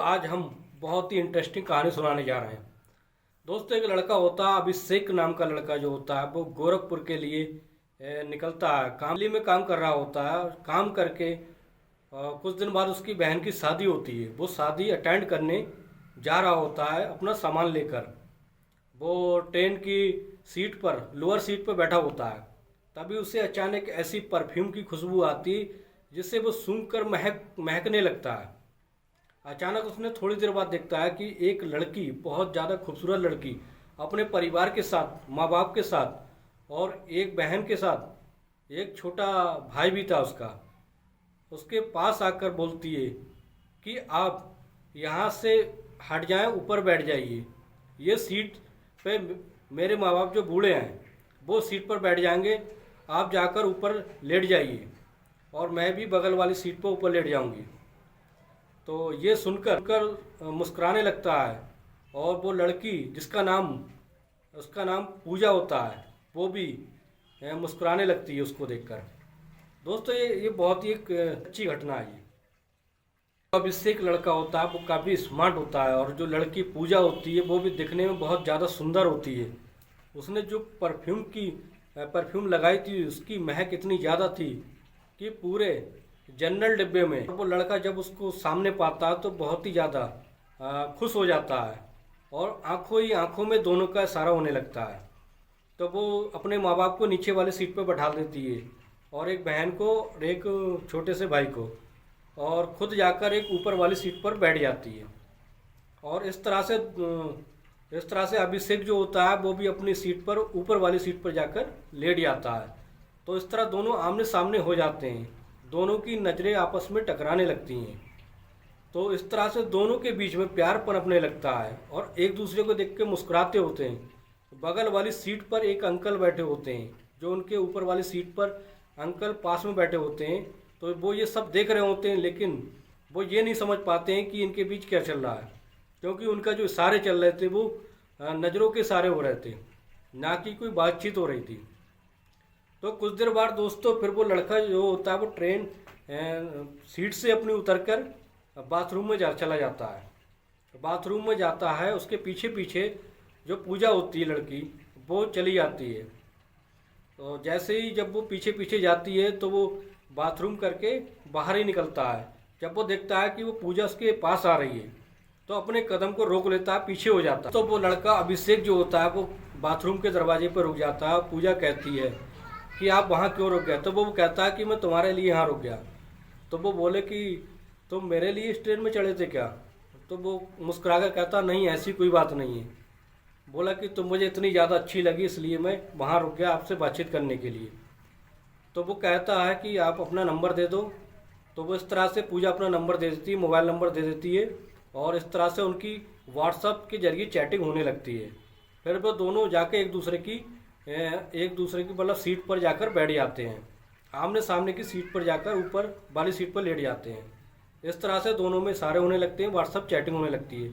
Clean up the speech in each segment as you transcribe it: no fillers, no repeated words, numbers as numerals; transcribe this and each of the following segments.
आज हम बहुत ही इंटरेस्टिंग कहानी सुनाने जा रहे हैं। दोस्तों, एक लड़का होता है, अभिषेक नाम का लड़का जो होता है वो गोरखपुर के लिए निकलता है। दिल्ली में काम कर रहा होता है। काम करके कुछ दिन बाद उसकी बहन की शादी होती है। वो शादी अटेंड करने जा रहा होता है अपना सामान लेकर। वो ट्रेन की सीट पर, लोअर सीट पर बैठा होता है। तभी उसे अचानक ऐसी परफ्यूम की खुशबू आती जिससे वो सूंघकर महकने लगता है। अचानक उसने थोड़ी देर बाद देखता है कि एक लड़की, बहुत ज़्यादा खूबसूरत लड़की, अपने परिवार के साथ, माँ बाप के साथ और एक बहन के साथ, एक छोटा भाई भी था उसका, उसके पास आकर बोलती है कि आप यहाँ से हट जाएं, ऊपर बैठ जाइए। ये सीट पे मेरे माँ बाप जो बूढ़े हैं वो सीट पर बैठ जाएंगे, आप जाकर ऊपर लेट जाइए और मैं भी बगल वाली सीट पर ऊपर लेट जाऊंगी। तो ये सुनकर मुस्कुराने लगता है और वो लड़की उसका नाम पूजा होता है, वो भी मुस्कुराने लगती है उसको देखकर। दोस्तों, ये बहुत ही एक अच्छी घटना है। ये अभिषेक लड़का होता है वो काफ़ी स्मार्ट होता है और जो लड़की पूजा होती है वो भी दिखने में बहुत ज़्यादा सुंदर होती है। उसने जो परफ्यूम लगाई थी उसकी महक इतनी ज़्यादा थी कि पूरे जनरल डिब्बे में वो लड़का जब उसको सामने पाता है तो बहुत ही ज़्यादा खुश हो जाता है और आंखों ही आंखों में दोनों का इशारा होने लगता है। तो वो अपने माँ बाप को नीचे वाली सीट पर बैठा देती है और एक बहन को और एक छोटे से भाई को, और खुद जाकर एक ऊपर वाली सीट पर बैठ जाती है। और इस तरह से अभिषेक जो होता है वो भी अपनी सीट पर, ऊपर वाली सीट पर जाकर लेट जाता है। तो इस तरह दोनों आमने सामने हो जाते हैं, दोनों की नज़रें आपस में टकराने लगती हैं। तो इस तरह से दोनों के बीच में प्यार पनपने लगता है और एक दूसरे को देख के मुस्कुराते होते हैं। बगल वाली सीट पर एक अंकल बैठे होते हैं, जो उनके ऊपर वाली सीट पर अंकल पास में बैठे होते हैं। तो वो ये सब देख रहे होते हैं, लेकिन वो ये नहीं समझ पाते हैं कि इनके बीच क्या चल रहा है, क्योंकि उनका जो इशारे चल रहे थे वो नज़रों के इशारे हो रहे थे, ना कि कोई बातचीत हो रही थी। तो कुछ देर बाद दोस्तों फिर वो लड़का जो होता है वो ट्रेन सीट से अपनी उतरकर बाथरूम में चला जाता है। बाथरूम में जाता है, उसके पीछे पीछे जो पूजा होती है लड़की, वो चली जाती है। तो जैसे ही जब वो पीछे पीछे जाती है तो वो बाथरूम करके बाहर ही निकलता है। जब वो देखता है कि वो पूजा उसके पास आ रही है तो अपने कदम को रोक लेता है, पीछे हो जाता है। तो वो लड़का अभिषेक जो होता है वो बाथरूम के दरवाजे पर रुक जाता है। पूजा कहती है कि आप वहाँ क्यों रुक गए? तो वो कहता है कि मैं तुम्हारे लिए यहाँ रुक गया। तो वो बोले कि तुम मेरे लिए इस ट्रेन में चढ़े थे क्या? तो वो मुस्कुरा कर कहता नहीं, ऐसी कोई बात नहीं है। बोला कि तुम मुझे इतनी ज़्यादा अच्छी लगी इसलिए मैं वहाँ रुक गया आपसे बातचीत करने के लिए। तो वो कहता है कि आप अपना नंबर दे दो। तो वो इस तरह से पूजा अपना नंबर दे देती है, मोबाइल नंबर दे देती है और इस तरह से उनकी व्हाट्सएप के जरिए चैटिंग होने लगती है। फिर वो दोनों जाके एक दूसरे की मतलब सीट पर जाकर बैठ जाते हैं, आमने सामने की सीट पर जाकर ऊपर वाली सीट पर लेट जाते हैं। इस तरह से दोनों में इशारे होने लगते हैं, व्हाट्सएप चैटिंग होने लगती है।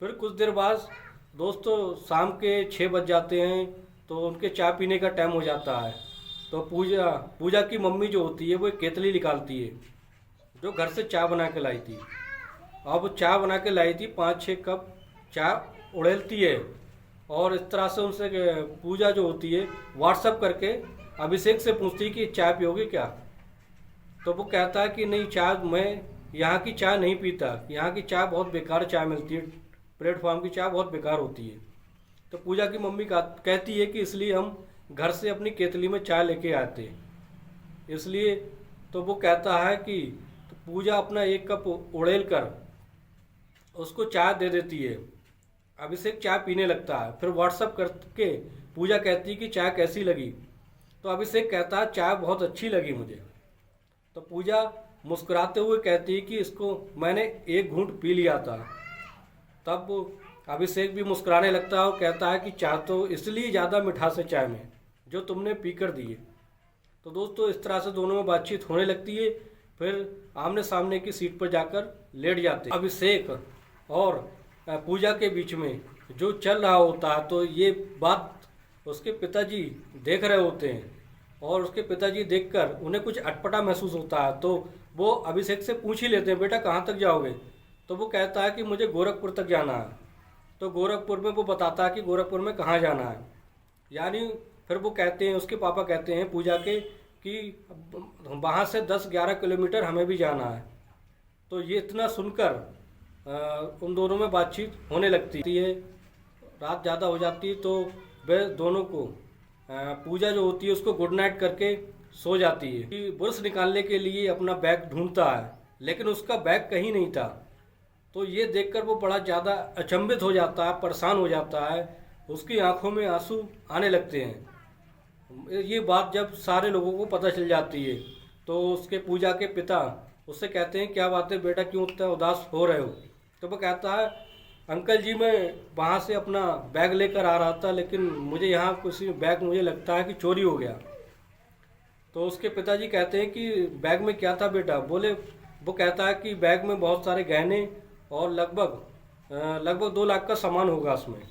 फिर कुछ देर बाद दोस्तों शाम के 6 बज जाते हैं, तो उनके चाय पीने का टाइम हो जाता है। तो पूजा की मम्मी जो होती है वो एक केतली निकालती है, जो घर से चाय बना के लाई थी। अब चाय बना के लाई थी, 5-6 कप चाय उड़ेलती है और इस तरह से उनसे पूजा जो होती है व्हाट्सएप करके अभिषेक से पूछती है कि चाय पियोगे क्या? तो वो कहता है कि नहीं, चाय मैं यहाँ की चाय नहीं पीता, यहाँ की चाय बहुत बेकार चाय मिलती है, प्लेटफॉर्म की चाय बहुत बेकार होती है। तो पूजा की मम्मी कहती है कि इसलिए हम घर से अपनी केतली में चाय लेके आते, इसलिए। तो वो कहता है कि तो पूजा अपना 1 कप उड़ेल कर उसको चाय दे देती है। अभिषेक चाय पीने लगता है। फिर व्हाट्सएप करके पूजा कहती है कि चाय कैसी लगी? तो अभिषेक कहता है चाय बहुत अच्छी लगी मुझे। तो पूजा मुस्कुराते हुए कहती है कि इसको मैंने 1 घूंट पी लिया था। तब अभिषेक भी मुस्कुराने लगता है और कहता है कि चाय तो इसलिए ज़्यादा मिठास है चाय में जो तुमने पी कर दी है। तो दोस्तों इस तरह से दोनों में बातचीत होने लगती है। फिर आमने सामने की सीट पर जाकर लेट जाते हैं। अभिषेक और पूजा के बीच में जो चल रहा होता है, तो ये बात उसके पिताजी देख रहे होते हैं और उसके पिताजी देखकर उन्हें कुछ अटपटा महसूस होता है। तो वो अभिषेक से पूछ ही लेते हैं, बेटा कहाँ तक जाओगे? तो वो कहता है कि मुझे गोरखपुर तक जाना है। तो गोरखपुर में वो बताता है कि गोरखपुर में कहाँ जाना है। यानी फिर वो कहते हैं, उसके पापा कहते हैं पूजा के कि वहाँ से 10-11 किलोमीटर हमें भी जाना है। तो ये इतना सुनकर उन दोनों में बातचीत होने लगती है। रात ज़्यादा हो जाती है तो वे दोनों को पूजा जो होती है उसको गुड नाइट करके सो जाती है। कि बुरस निकालने के लिए अपना बैग ढूंढता है, लेकिन उसका बैग कहीं नहीं था। तो ये देखकर वो बड़ा ज़्यादा अचंभित हो जाता है, परेशान हो जाता है, उसकी आंखों में आंसू आने लगते हैं। ये बात जब सारे लोगों को पता चल जाती है तो उसके पूजा के पिता उससे कहते हैं, क्या बात है बेटा, क्यों इतना उदास हो रहे हो? तो वो कहता है, अंकल जी मैं वहाँ से अपना बैग लेकर आ रहा था, लेकिन मुझे यहाँ किसी बैग मुझे लगता है कि चोरी हो गया। तो उसके पिताजी कहते हैं कि बैग में क्या था बेटा? बोले, वो कहता है कि बैग में बहुत सारे गहने और लगभग 2 लाख का सामान होगा उसमें।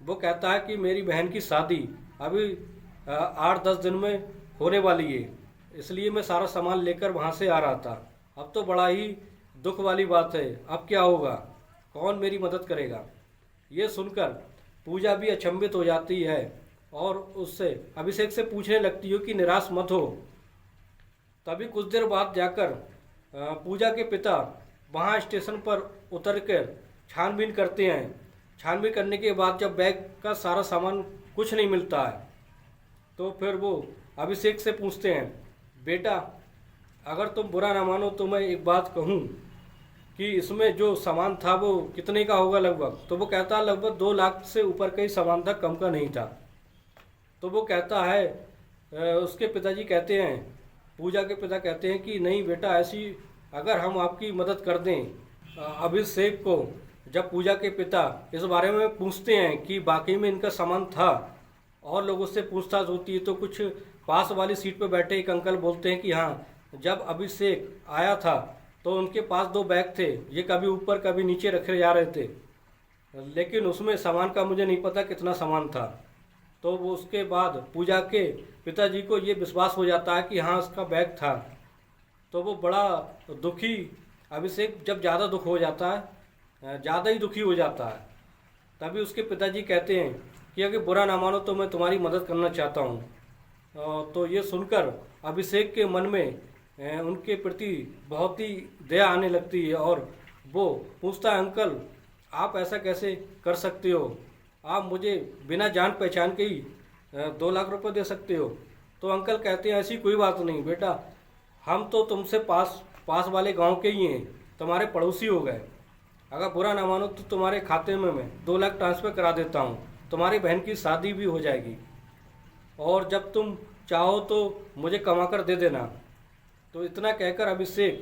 वो कहता है कि मेरी बहन की शादी अभी 8-10 दिन में होने वाली है, इसलिए मैं सारा सामान लेकर वहाँ से आ रहा था। अब तो बड़ा ही दुख वाली बात है, अब क्या होगा, कौन मेरी मदद करेगा? ये सुनकर पूजा भी अचंभित हो जाती है और उससे अभिषेक से पूछने लगती हो कि निराश मत हो। तभी कुछ देर बाद जाकर पूजा के पिता वहाँ स्टेशन पर उतर कर छानबीन करते हैं। छानबीन करने के बाद जब बैग का सारा सामान कुछ नहीं मिलता है तो फिर वो अभिषेक से पूछते हैं, बेटा अगर तुम बुरा ना मानो तो मैं एक बात कहूँ कि इसमें जो सामान था वो कितने का होगा लगभग? तो वो कहता है लगभग 2 लाख से ऊपर का ही सामान था, कम का नहीं था। तो वो कहता है, उसके पिताजी कहते हैं, पूजा के पिता कहते हैं कि नहीं बेटा, ऐसी अगर हम आपकी मदद कर दें अभिषेक को। जब पूजा के पिता इस बारे में पूछते हैं कि वाकई में इनका सामान था और लोगों से पूछताछ होती है तो कुछ पास वाली सीट पर बैठे एक अंकल बोलते हैं कि हाँ, जब अभिषेक आया था तो उनके पास 2 बैग थे, ये कभी ऊपर कभी नीचे रखे जा रहे थे, लेकिन उसमें सामान का मुझे नहीं पता कितना सामान था। तो वो उसके बाद पूजा के पिताजी को ये विश्वास हो जाता है कि हाँ उसका बैग था। तो वो बड़ा दुखी, अभिषेक जब ज़्यादा दुख हो जाता है, ज़्यादा ही दुखी हो जाता है, तभी उसके पिताजी कहते हैं कि अगर बुरा ना मानो तो मैं तुम्हारी मदद करना चाहता हूँ। तो ये सुनकर अभिषेक के मन में उनके प्रति बहुत ही दया आने लगती है और वो पूछता है, अंकल आप ऐसा कैसे कर सकते हो? आप मुझे बिना जान पहचान के ही 2 लाख रुपए दे सकते हो? तो अंकल कहते हैं, ऐसी कोई बात नहीं बेटा, हम तो तुमसे पास वाले गांव के ही हैं, तुम्हारे पड़ोसी हो गए। अगर बुरा ना मानो तो तुम्हारे खाते में मैं 2 लाख ट्रांसफ़र करा देता हूँ, तुम्हारी बहन की शादी भी हो जाएगी और जब तुम चाहो तो मुझे कमा कर दे देना। तो इतना कहकर अभिषेक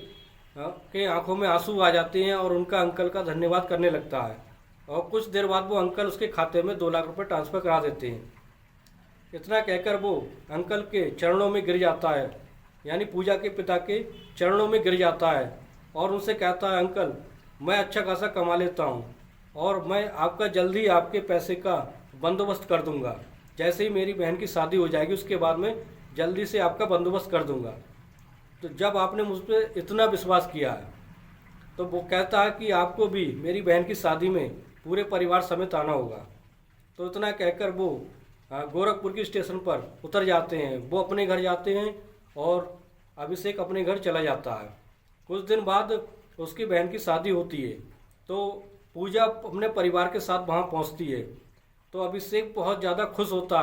के आंखों में आंसू आ जाते हैं और उनका अंकल का धन्यवाद करने लगता है और कुछ देर बाद वो अंकल उसके खाते में 2 लाख रुपए ट्रांसफ़र करा देते हैं। इतना कहकर वो अंकल के चरणों में गिर जाता है, यानी पूजा के पिता के चरणों में गिर जाता है और उनसे कहता है, अंकल मैं अच्छा खासा कमा लेता हूँ और मैं आपका जल्दी आपके पैसे का बंदोबस्त कर दूँगा। जैसे ही मेरी बहन की शादी हो जाएगी उसके बाद मैं जल्दी से आपका बंदोबस्त कर दूँगा। तो जब आपने मुझ पर इतना विश्वास किया है तो वो कहता है कि आपको भी मेरी बहन की शादी में पूरे परिवार समेत आना होगा। तो इतना कहकर वो गोरखपुर की स्टेशन पर उतर जाते हैं, वो अपने घर जाते हैं और अभिषेक अपने घर चला जाता है। कुछ दिन बाद उसकी बहन की शादी होती है तो पूजा अपने परिवार के साथ वहाँ पहुँचती है। तो अभिषेक बहुत ज़्यादा खुश होता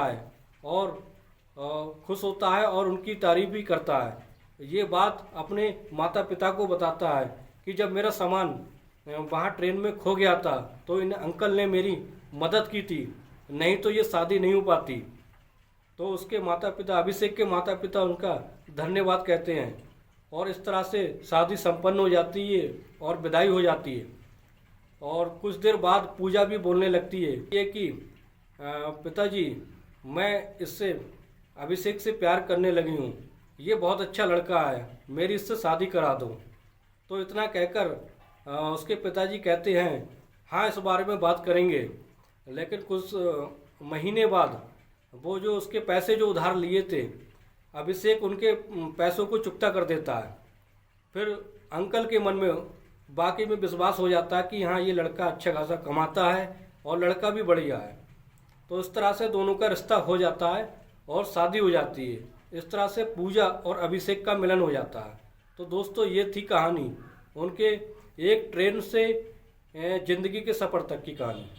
है और उनकी तारीफ भी करता है। ये बात अपने माता पिता को बताता है कि जब मेरा सामान वहाँ ट्रेन में खो गया था तो इन अंकल ने मेरी मदद की थी, नहीं तो ये शादी नहीं हो पाती। तो उसके माता पिता, अभिषेक के माता पिता उनका धन्यवाद कहते हैं और इस तरह से शादी संपन्न हो जाती है और विदाई हो जाती है। और कुछ देर बाद पूजा भी बोलने लगती है ये कि पिताजी मैं इससे अभिषेक से प्यार करने लगी हूँ, ये बहुत अच्छा लड़का है, मेरी इससे शादी करा दो। तो इतना कहकर उसके पिताजी कहते हैं, हाँ इस बारे में बात करेंगे। लेकिन कुछ महीने बाद वो जो उसके पैसे जो उधार लिए थे, अभिषेक उनके पैसों को चुकता कर देता है। फिर अंकल के मन में बाकी में विश्वास हो जाता है कि हाँ ये लड़का अच्छा खासा कमाता है और लड़का भी बढ़िया है। तो इस तरह से दोनों का रिश्ता हो जाता है और शादी हो जाती है। इस तरह से पूजा और अभिषेक का मिलन हो जाता है। तो दोस्तों ये थी कहानी उनके एक ट्रेन से ज़िंदगी के सफ़र तक की कहानी।